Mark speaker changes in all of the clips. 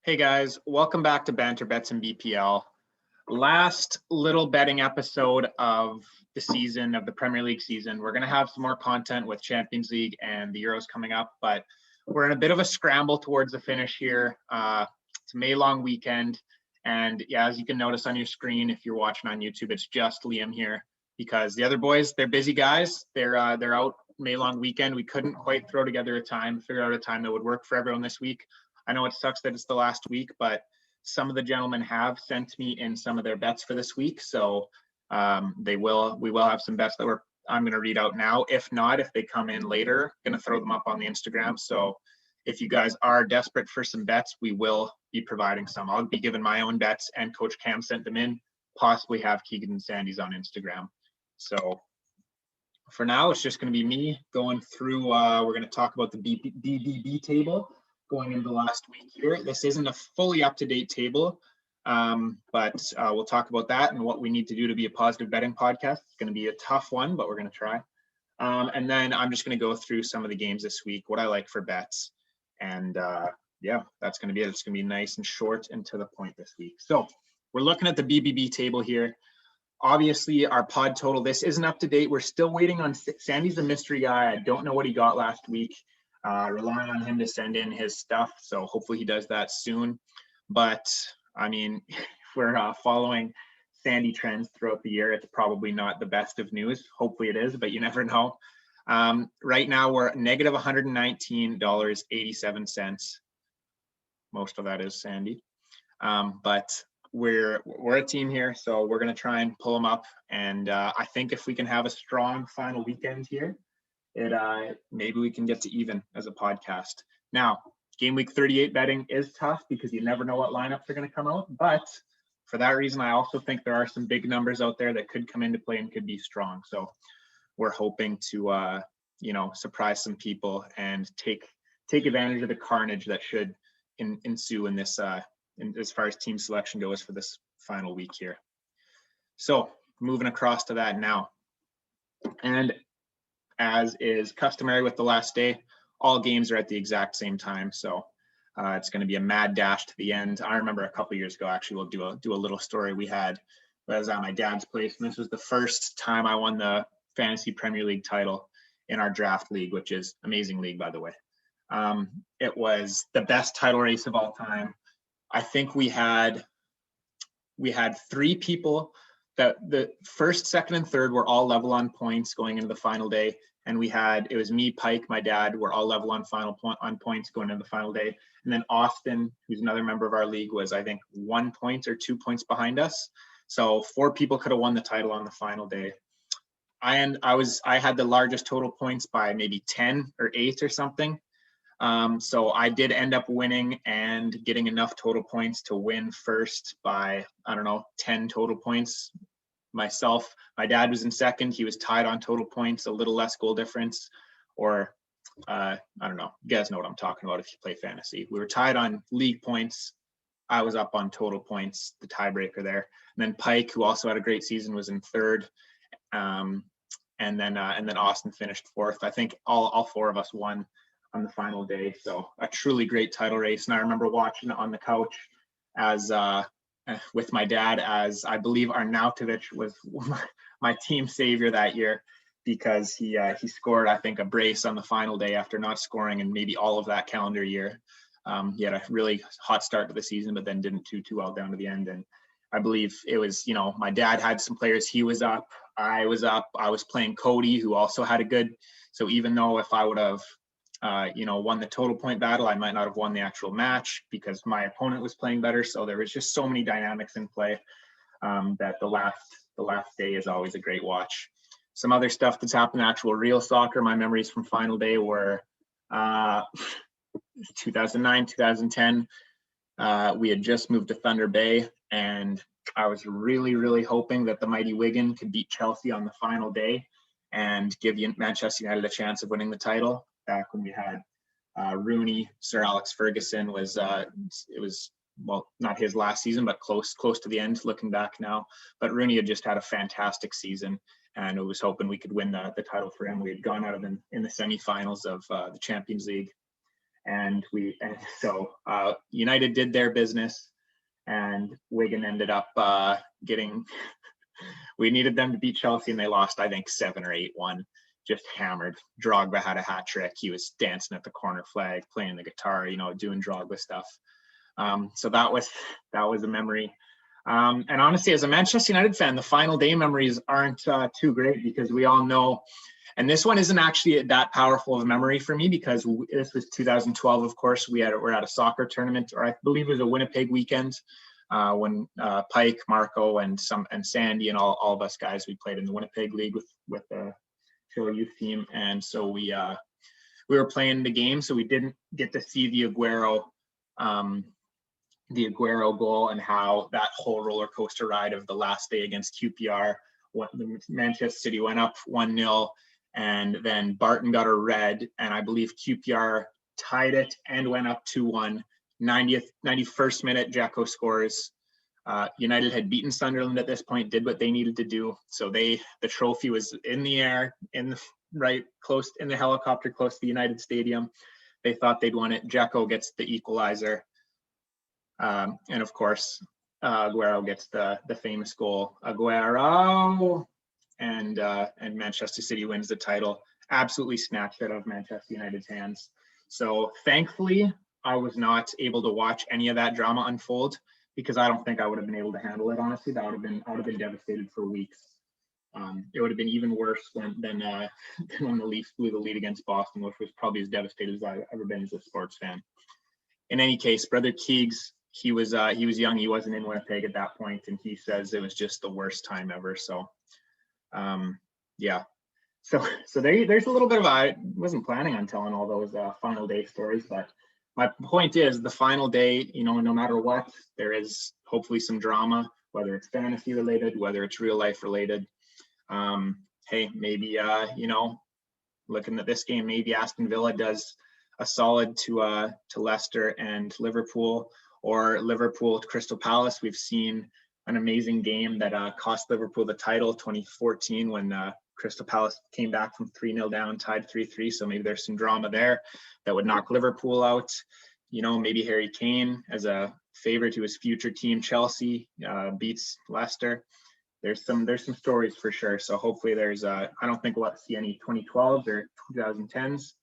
Speaker 1: Hey guys, welcome back to Banter Bets and BPL. Last little betting episode of the season, of the Premier League season. We're going to have some more content with Champions League and the Euros coming up, but we're in a bit of a scramble towards the finish here. It's a May long weekend. And yeah, as you can notice on your screen, if you're watching on YouTube, it's just Liam here because the other boys, they're busy guys. They're out May long weekend. We couldn't quite figure out a time that would work for everyone this week. I know it sucks that it's the last week, but some of the gentlemen have sent me in some of their bets for this week. So we will have some bets that I'm going to read out now. If not, if they come in later, I'm going to throw them up on the Instagram. So if you guys are desperate for some bets, we will be providing some. I'll be giving my own bets, and Coach Cam sent them in, possibly have Keegan and Sandy's on Instagram. So for now, it's just going to be me going through, we're going to talk about the BBB table going into the last week here. This isn't a fully up-to-date table, but we'll talk about that and what we need to do to be a positive betting podcast. It's going to be a tough one, but we're going to try. And then I'm just going to go through some of the games this week, what I like for bets. And yeah, that's going to be it. It's going to be nice and short and to the point this week. So we're looking at the BBB table here. Obviously, our pod total, this isn't up to date. We're still waiting on Sandy's a mystery guy. I don't know what he got last week. Relying on him to send in his stuff. So hopefully he does that soon. But I mean, if we're following Sandy trends throughout the year, it's probably not the best of news. Hopefully it is, but you never know. Right now we're negative $119.87. Most of that is Sandy. But we're a team here, so we're going to try and pull them up. And I think if we can have a strong final weekend here, maybe we can get to even as a podcast. Now, game week 38 betting is tough because you never know what lineups are going to come out. But for that reason, I also think there are some big numbers out there that could come into play and could be strong. So we're hoping to, surprise some people and take advantage of the carnage that should ensue in this, as far as team selection goes for this final week here. So moving across to that now. And as is customary with the last day, all games are at the exact same time. So it's going to be a mad dash to the end. I remember a couple of years ago, actually, we'll do a little story we had. I was at my dad's place, and this was the first time I won the Fantasy Premier League title in our draft league, which is amazing league, by the way. It was the best title race of all time. I think we had three people that the first, second, and third were all level on points going into the final day. And it was me, Pike, my dad, were all level on points going into the final day. And then Austin, who's another member of our league, was, I think, 1 point or 2 points behind us. So 4 people could have won the title on the final day. I had the largest total points by maybe 10 or 8 or something. So I did end up winning and getting enough total points to win first by, 10 total points. Myself, my dad was in second. He was tied on total points, a little less goal difference, or I don't know. You guys know what I'm talking about if you play fantasy. We were tied on league points. I was up on total points, the tiebreaker there. And then Pike, who also had a great season, was in third. And then Austin finished fourth. I think all 4 of us won on the final day. So a truly great title race. And I remember watching it on the couch as with my dad, as I believe Arnautovic was my team savior that year, because he scored, I think, a brace on the final day after not scoring in maybe all of that calendar year. He had a really hot start to the season, but then didn't do too well down to the end. And I believe it was, my dad had some players. He was up. I was up. I was playing Cody, who also had a good. So even though if I would have won the total point battle, I might not have won the actual match because my opponent was playing better. So there was just so many dynamics in play that the last day is always a great watch. Some other stuff that's happened in actual real soccer, my memories from final day were 2009, 2010. We had just moved to Thunder Bay, and I was really, really hoping that the mighty Wigan could beat Chelsea on the final day and give Manchester United a chance of winning the title. Back when we had Rooney, Sir Alex Ferguson it was not his last season, but close to the end looking back now. But Rooney had just had a fantastic season, and I was hoping we could win the title for him. We had gone out in the semifinals of the Champions League. And so United did their business, and Wigan ended up getting. We needed them to beat Chelsea, and they lost, I think, 7 or 8-1. Just hammered. Drogba had a hat trick. He was dancing at the corner flag, playing the guitar, doing Drogba stuff. So that was a memory. And honestly, as a Manchester United fan, the final day memories aren't too great, because we all know, and this one isn't actually that powerful of a memory for me, because this was 2012, of course. We're at a soccer tournament, or I believe it was a Winnipeg weekend, when Pike, Marco, and Sandy and all of us guys, we played in the Winnipeg League with the Chile youth team. And so we were playing the game, so we didn't get to see the Aguero goal and how that whole roller coaster ride of the last day against QPR. Manchester City went up 1-0, and then Barton got a red, and I believe QPR tied it and went up 2-1. 91st minute, Jacko scores. United had beaten Sunderland at this point, did what they needed to do. So the trophy was in the air, close in the helicopter, close to the United Stadium. They thought they'd won it. Jacko gets the equalizer. And of course, Aguero gets the famous goal. Aguero, and Manchester City wins the title. Absolutely snatched it out of Manchester United's hands. So thankfully, I was not able to watch any of that drama unfold, because I don't think I would have been able to handle it. Honestly, I would have been devastated for weeks. It would have been even worse than when the Leafs blew the lead against Boston, which was probably as devastated as I've ever been as a sports fan. In any case, brother Keegs, he was young. He wasn't in Winnipeg at that point, and he says it was just the worst time ever. So, yeah. So there's a little bit of, I wasn't planning on telling all those final day stories, but my point is, the final day, no matter what, there is hopefully some drama, whether it's fantasy related, whether it's real life related. Hey, maybe, looking at this game, maybe Aston Villa does a solid to Leicester and Liverpool, or Liverpool to Crystal Palace. We've seen an amazing game that cost Liverpool the title, 2014, when Crystal Palace came back from 3-0 down, tied 3-3. So maybe there's some drama there that would knock Liverpool out. Maybe Harry Kane, as a favorite to his future team, Chelsea, beats Leicester. There's some stories for sure. So hopefully I don't think we'll see any 2012s or 2010s,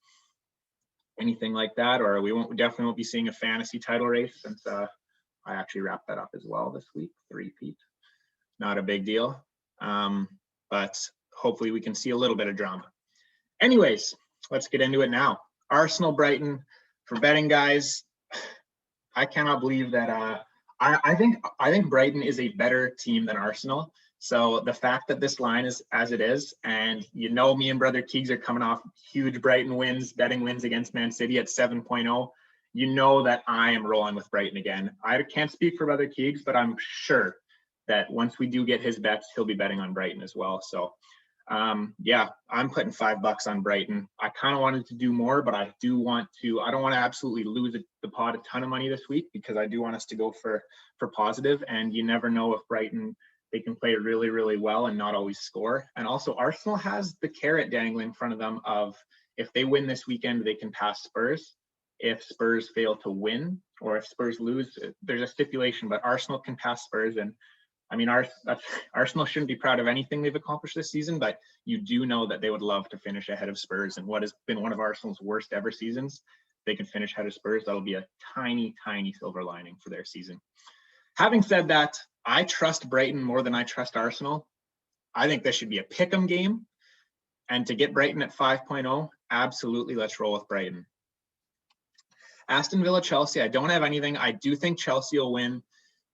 Speaker 1: anything like that, or we definitely won't be seeing a fantasy title race, since I actually wrapped that up as well this week. 3-peat, not a big deal. But hopefully we can see a little bit of drama. Anyways, let's get into it now. Arsenal Brighton, for betting guys, I cannot believe that I think Brighton is a better team than Arsenal. So the fact that this line is as it is, and me and brother Keegs are coming off huge Brighton wins, betting wins against Man City at 7.0, that I am rolling with Brighton again. I can't speak for brother Keegs, but I'm sure that once we do get his bets, he'll be betting on Brighton as well. So yeah, I'm putting $5 on Brighton. I kind of wanted to do more, but I don't want to absolutely lose the pot a ton of money this week, because I do want us to go for positive, and you never know if Brighton, they can play really, really well and not always score. And also Arsenal has the carrot dangling in front of them of, if they win this weekend, they can pass Spurs. If Spurs fail to win, or if Spurs lose, there's a stipulation, but Arsenal can pass Spurs. And I mean, Arsenal shouldn't be proud of anything they've accomplished this season, but you do know that they would love to finish ahead of Spurs. And what has been one of Arsenal's worst ever seasons, they can finish ahead of Spurs. That'll be a tiny, tiny silver lining for their season. Having said that, I trust Brighton more than I trust Arsenal. I think this should be a pick'em game. And to get Brighton at 5.0, absolutely, let's roll with Brighton. Aston Villa, Chelsea, I don't have anything. I do think Chelsea will win.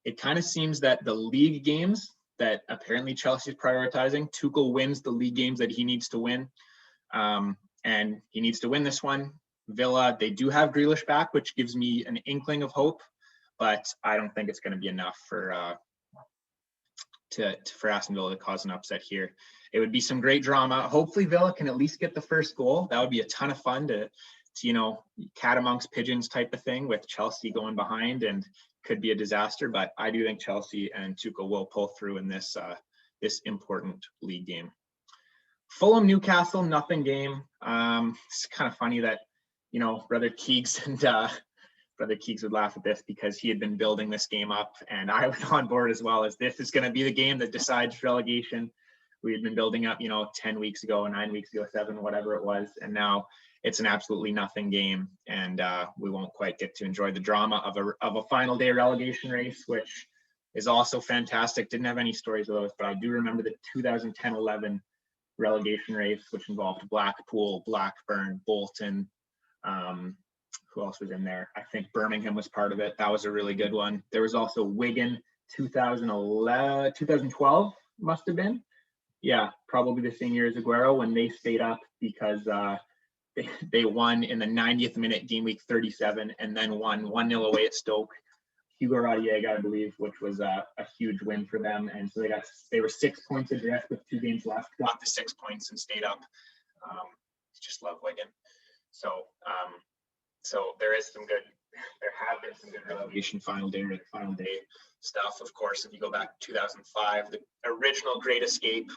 Speaker 1: It kind of seems that the league games that apparently Chelsea is prioritizing, Tuchel wins the league games that he needs to win. And he needs to win this one. Villa, they do have Grealish back, which gives me an inkling of hope, but I don't think it's going to be enough for Aston Villa to cause an upset here. It would be some great drama. Hopefully Villa can at least get the first goal. That would be a ton of fun to cat amongst pigeons type of thing, with Chelsea going behind, and could be a disaster. But I do think Chelsea and Tuchel will pull through in this important league game. Fulham, Newcastle, nothing game. It's kind of funny that Brother Keegs and Brother Keegs would laugh at this because he had been building this game up, and I was on board as well, as this is going to be the game that decides relegation. We had been building up, 10 weeks ago, 9 weeks ago, 7, whatever it was, and now it's an absolutely nothing game, and we won't quite get to enjoy the drama of a final day relegation race, which is also fantastic. Didn't have any stories of those, but I do remember the 2010-11 relegation race, which involved Blackpool, Blackburn, Bolton. Who else was in there? I think Birmingham was part of it. That was a really good one. There was also Wigan 2012 must have been. Yeah, probably the same year as Aguero, when they stayed up because they won in the 90th minute, game week 37, and then won 1-0 away at Stoke. Hugo Radiega, I believe, which was a huge win for them. And so they were 6 points adrift with 2 games left, got the 6 points and stayed up. Just love Wigan. So there have been some good relegation final day stuff. Of course, if you go back to 2005, the original Great Escape,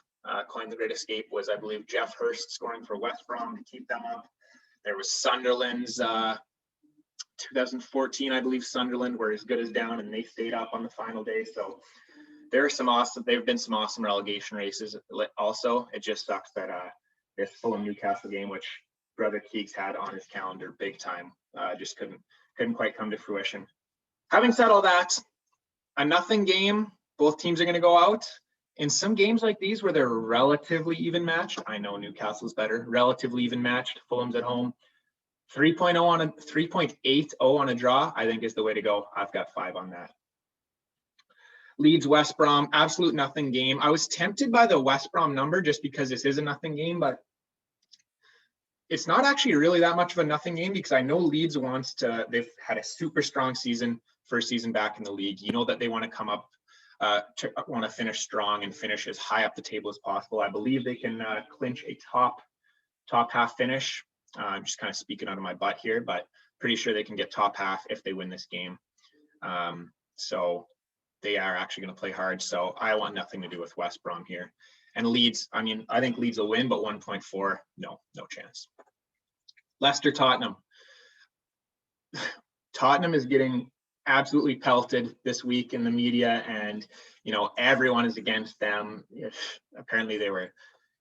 Speaker 1: coined the Great Escape, was, I believe, Jeff Hurst scoring for West Brom to keep them up. There was Sunderland's 2014, I believe Sunderland were as good as down, and they stayed up on the final day. So there have been some awesome relegation races also. It just sucks that this Fulham Newcastle game, which Brother Keegs had on his calendar big time, just couldn't quite come to fruition. Having said all that, a nothing game, both teams are going to go out. In some games like these where they're relatively even matched, I know Newcastle's better, relatively even matched, Fulham's at home, 3.80 on a draw, I think is the way to go. I've got 5 on that. Leeds West Brom, absolute nothing game. I was tempted by the West Brom number just because this is a nothing game, but it's not actually really that much of a nothing game because I know Leeds they've had a super strong season, first season back in the league. That they want to come up, want to finish strong and finish as high up the table as possible. I believe they can clinch a top half finish. I'm just kind of speaking out of my butt here, but pretty sure they can get top half if they win this game. So they are actually going to play hard. So I want nothing to do with West Brom here. And Leeds, I think Leeds will win, but 1.4, no chance. Leicester Tottenham. Tottenham is getting absolutely pelted this week in the media, and everyone is against them. Apparently they were,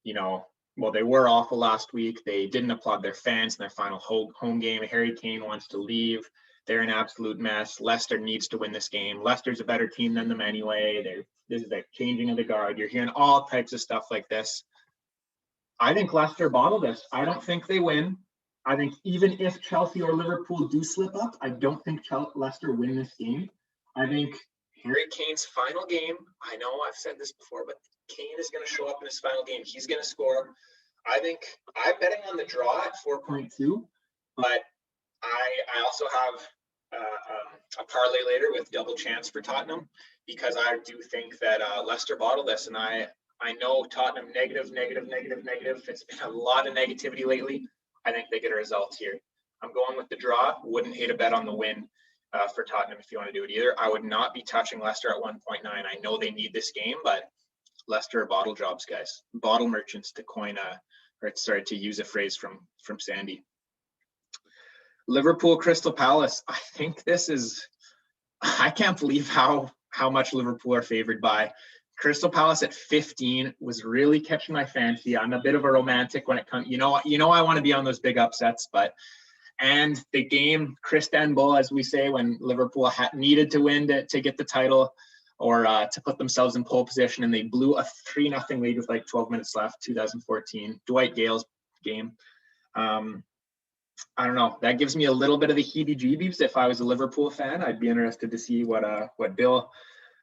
Speaker 1: they were awful last week. They didn't applaud their fans in their final home game. Harry Kane wants to leave. They're an absolute mess. Leicester needs to win this game. Leicester's a better team than them anyway. This is the changing of the guard. You're hearing all types of stuff like this. I think Leicester bottle this. I don't think they win. I think even if Chelsea or Liverpool do slip up, I don't think Leicester win this game. I think Harry Kane's final game, I know I've said this before, but Kane is going to show up in his final game. He's going to score. I think I'm betting on the draw at 4.2, but I also have a parlay later with double chance for Tottenham because I do think that Leicester bottle this, and I know Tottenham negative. It's been a lot of negativity lately. I think they get a result here. I'm going with the draw. Wouldn't hate a bet on the win for Tottenham if you want to do it either. I would not be touching Leicester at 1.9. I know they need this game, but Leicester are bottle jobs, guys. Bottle merchants, to use a phrase from Sandy. Liverpool Crystal Palace. I think I can't believe how much Liverpool are favored by. Crystal Palace at 15 was really catching my fancy. I'm a bit of a romantic when it comes, I want to be on those big upsets, and the game, Cristanbul, as we say, when Liverpool needed to win to get the title or to put themselves in pole position, and they blew a 3-0 lead with like 12 minutes left, 2014, Dwight Gale's game. I don't know. That gives me a little bit of the heebie-jeebies. If I was a Liverpool fan, I'd be interested to see what Bill,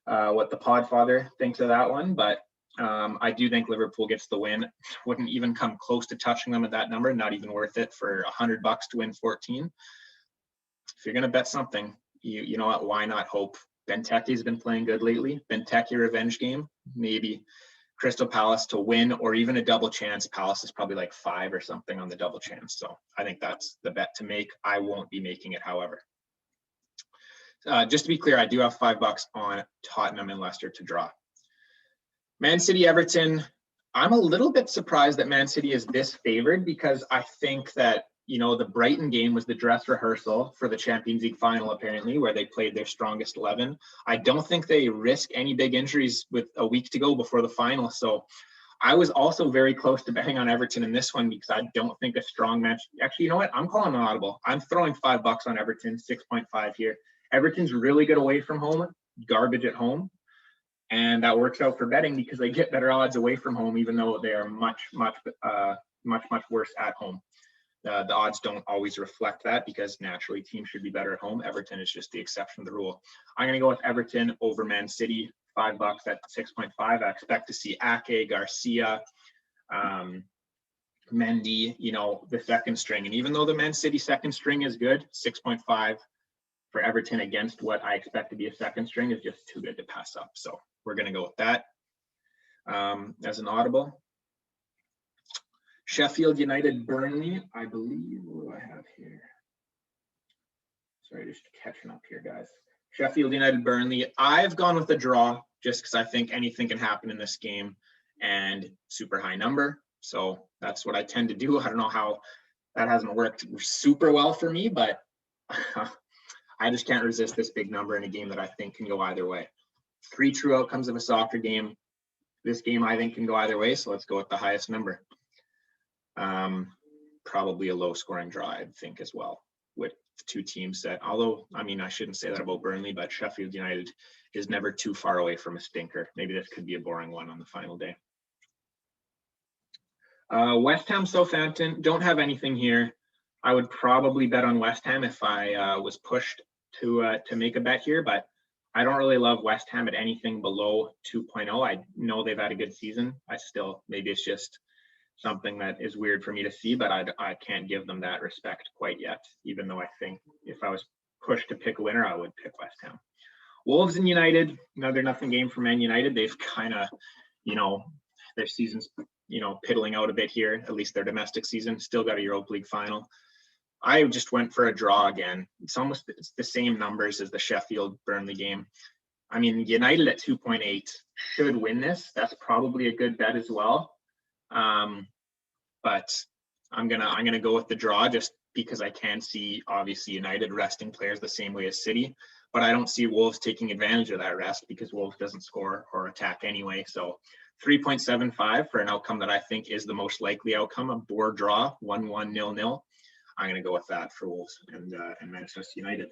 Speaker 1: what the Podfather thinks of that one. But I do think Liverpool gets the win. Wouldn't even come close to touching them at that number. Not even worth it for $100 to win 14. If you're gonna bet something, you know what? Why not hope? Benteke's been playing good lately. Benteke revenge game, maybe. Crystal Palace to win or even a double chance. Palace is probably like 5 or something on the double chance. So I think that's the bet to make. I won't be making it, however. Just to be clear, I do have $5 on Tottenham and Leicester to draw. Man City Everton. I'm a little bit surprised that Man City is this favored because I think that you know, the Brighton game was the dress rehearsal for the Champions League final, apparently, where they played their strongest 11. I don't think they risk any big injuries with a week to go before the final. So I was also very close to betting on Everton in this one because I don't think a strong match. Actually, you know what? I'm calling an audible. I'm throwing $5 on Everton, 6.5 here. Everton's really good away from home, garbage at home. And that works out for betting because they get better odds away from home, even though they are much worse at home. The odds don't always reflect that because naturally teams should be better at home. Everton is just the exception to the rule. I'm going to go with Everton over Man City, $5 at 6.5. I expect to see Ake, Garcia, Mendy, you know, the second string. And even though the Man City second string is good, 6.5 for Everton against what I expect to be a second string is just too good to pass up. So we're going to go with that as an audible. Sheffield United, Burnley, I believe. What do I have here? Sorry, just catching up here, guys. Sheffield United, Burnley. I've gone with a draw just because I think anything can happen in this game and super high number. So that's what I tend to do. I don't know how that hasn't worked super well for me, but I just can't resist this big number in a game that I think can go either way. 3 true outcomes of a soccer game. This game I think can go either way, so let's go with the highest number. Probably a low scoring draw, I think, as well, with two teams that, although, I mean, I shouldn't say that about Burnley, but Sheffield United is never too far away from a stinker. Maybe this could be a boring one on the final day. West Ham, Southampton, don't have anything here. I would probably bet on West Ham if I was pushed to make a bet here, but I don't really love West Ham at anything below 2.0. I know they've had a good season. Maybe it's just something that is weird for me to see, but I can't give them that respect quite yet, even though I think if I was pushed to pick a winner, I would pick West Ham. Wolves and United, another nothing game for Man United. They've kind of, you know, their season's, you know, piddling out a bit here, at least their domestic season. Still got a Europa League final. I just went for a draw again. It's the same numbers as the Sheffield Burnley game. I mean, United at 2.8 should win this. That's probably a good bet as well. But I'm gonna go with the draw just because I can see obviously United resting players the same way as City, but I don't see Wolves taking advantage of that rest because Wolves doesn't score or attack anyway. So 3.75 for an outcome that I think is the most likely outcome, a board draw, 1-1, 0-0. I'm going to go with that for Wolves and Manchester United.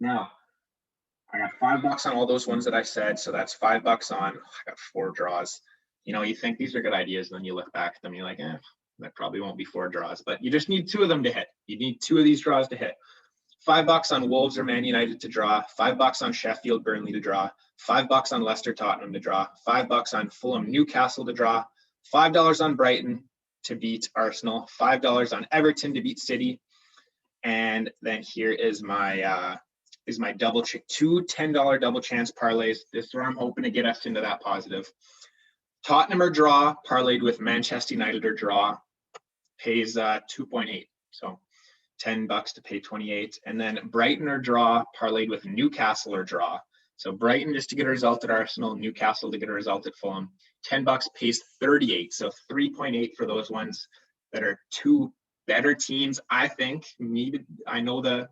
Speaker 1: Now, I got $5 on all those ones that I said, so that's $5 on. I got 4 draws. You know, you think these are good ideas, and then you look back at them, you're like, that probably won't be 4 draws, but you just need 2 of them to hit. You need 2 of these draws to hit. $5 on Wolves or Man United to draw, $5 on Sheffield Burnley to draw, $5 on Leicester Tottenham to draw, $5 on Fulham Newcastle to draw, $5 on Brighton to beat Arsenal, $5 on Everton to beat City, and then here is my double check, 2 $10 double chance parlays. This is where I'm hoping to get us into that positive. Tottenham or draw parlayed with Manchester United or draw pays 2.8, so $10 to pay 28, and then Brighton or draw parlayed with Newcastle or draw. So Brighton just to get a result at Arsenal, Newcastle to get a result at Fulham. $10 pays 38, so 3.8 for those ones that are 2 better teams. I think maybe I know the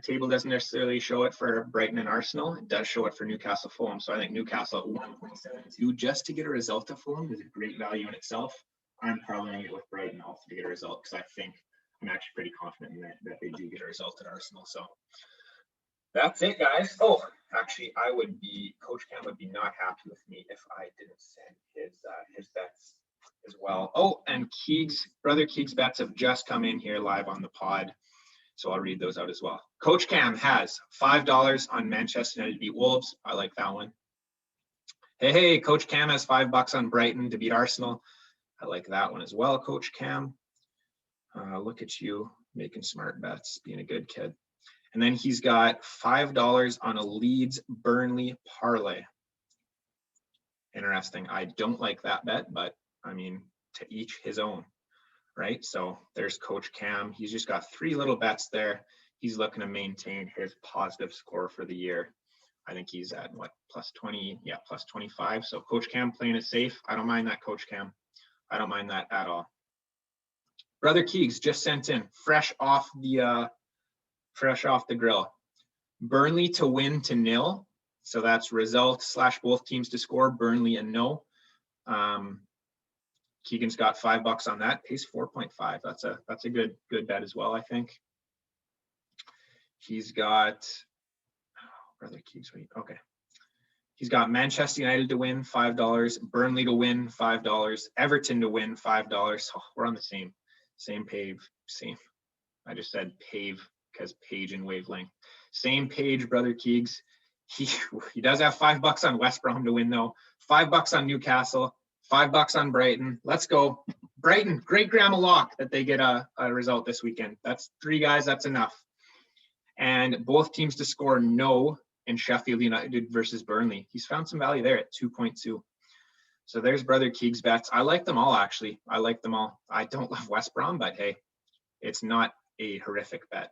Speaker 1: table doesn't necessarily show it for Brighton and Arsenal. It does show it for Newcastle, Fulham. So I think Newcastle at 1.72 just to get a result at Fulham is a great value in itself. I'm parlaying it with Brighton also to get a result because I think I'm actually pretty confident in that they do get a result at Arsenal. So that's it, guys. Oh, actually, Coach Cam would be not happy with me if I didn't send his bets as well. Oh, and Brother Keegs bets have just come in here live on the pod. So I'll read those out as well. Coach Cam has $5 on Manchester United to beat Wolves. I like that one. Hey, Coach Cam has $5 on Brighton to beat Arsenal. I like that one as well, Coach Cam. Look at you making smart bets, being a good kid. And then he's got $5 on a Leeds Burnley parlay. Interesting. I don't like that bet, but I mean, to each his own, right? So there's Coach Cam. He's just got 3 little bets there. He's looking to maintain his positive score for the year. I think he's at plus 20? Yeah, plus 25. So Coach Cam playing it safe. I don't mind that, Coach Cam. I don't mind that at all. Brother Keegs just sent in fresh off the grill. Burnley to win to 0. So that's result / both teams to score, Burnley and no. Keegan's got $5 on that, pays 4.5. That's a good bet as well, I think. He's got Brother Keegs, wait, okay. He's got Manchester United to win, $5, Burnley to win, $5, Everton to win, $5. Oh, we're on the same page. I just said pave because page and wavelength. Same page, Brother Keegs. He does have $5 on West Brom to win though. $5 on Newcastle, $5 on Brighton. Let's go. Brighton, great grandma lock that they get a result this weekend. That's 3 guys, that's enough. And both teams to score no in Sheffield United versus Burnley. He's found some value there at 2.2. So there's Brother Keegs' bets. I like them all, actually. I like them all. I don't love West Brom, but hey, it's not a horrific bet.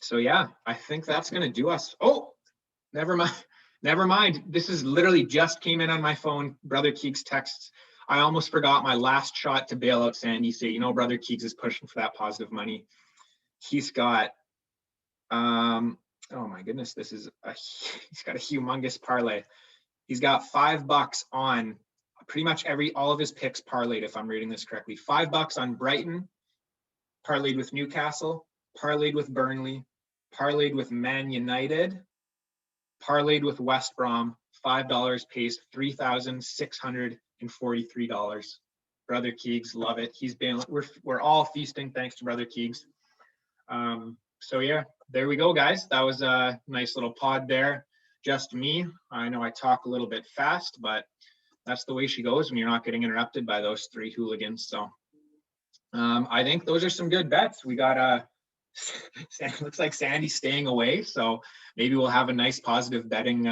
Speaker 1: So yeah, I think that's going to do us. Oh, never mind. This is literally just came in on my phone. Brother Keegs texts. I almost forgot my last shot to bail out Sandy. Say, Brother Keegs is pushing for that positive money. He's got, oh my goodness, he's got a humongous parlay. He's got $5 on pretty much all of his picks parlayed, if I'm reading this correctly. $5 on Brighton, parlayed with Newcastle, parlayed with Burnley, parlayed with Man United, parlayed with West Brom. $5 pays $3,643. Brother Keegs, love it. We're all feasting thanks to Brother Keegs. So yeah, there we go, guys. That was a nice little pod there. Just me. I know I talk a little bit fast, but that's the way she goes when you're not getting interrupted by those 3 hooligans. So I think those are some good bets. We got looks like Sandy's staying away, so maybe we'll have a nice positive betting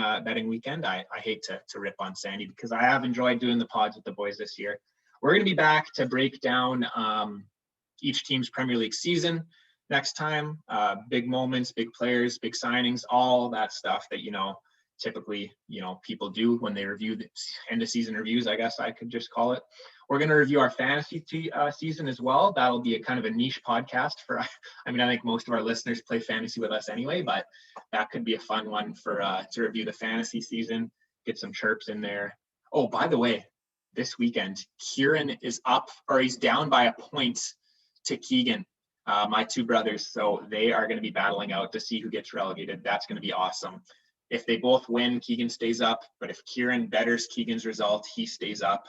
Speaker 1: weekend. I hate to rip on Sandy because I have enjoyed doing the pods with the boys this year. We're going to be back to break down each team's Premier League season next time. Big moments, big players, big signings, all that stuff that typically people do when they review the end of season reviews, I guess I could just call it. We're going to review our fantasy season as well. That'll be a kind of a niche podcast for, I think most of our listeners play fantasy with us anyway, but that could be a fun one for to review the fantasy season, get some chirps in there. Oh, by the way, this weekend, Kieran is up, or he's down by a point to Keegan, my 2 brothers. So they are going to be battling out to see who gets relegated. That's going to be awesome. If they both win, Keegan stays up. But if Kieran betters Keegan's result, he stays up.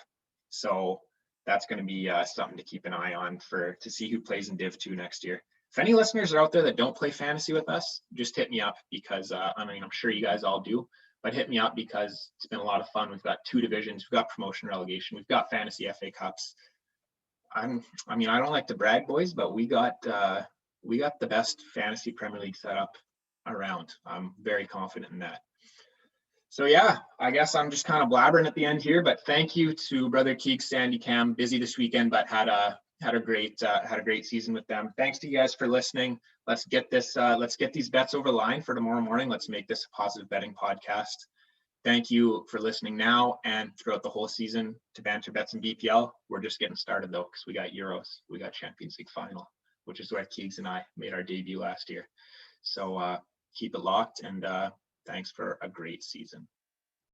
Speaker 1: So that's going to be something to keep an eye on to see who plays in Div 2 next year. If any listeners are out there that don't play fantasy with us, just hit me up because, I'm sure you guys all do, but hit me up because it's been a lot of fun. We've got 2 divisions. We've got promotion relegation. We've got fantasy FA Cups. I don't like to brag, boys, but we got the best fantasy Premier League setup around. I'm very confident in that. So yeah, I guess I'm just kind of blabbering at the end here, but thank you to Brother Keegs, Sandy, Cam. Busy this weekend, but had a great season with them. Thanks to you guys for listening. Let's get these bets over the line for tomorrow morning. Let's make this a positive betting podcast. Thank you for listening now and throughout the whole season to Banter Bets and BPL. We're just getting started though, because we got Euros, we got Champions League final, which is where Keegs and I made our debut last year. So keep it locked, and thanks for a great season.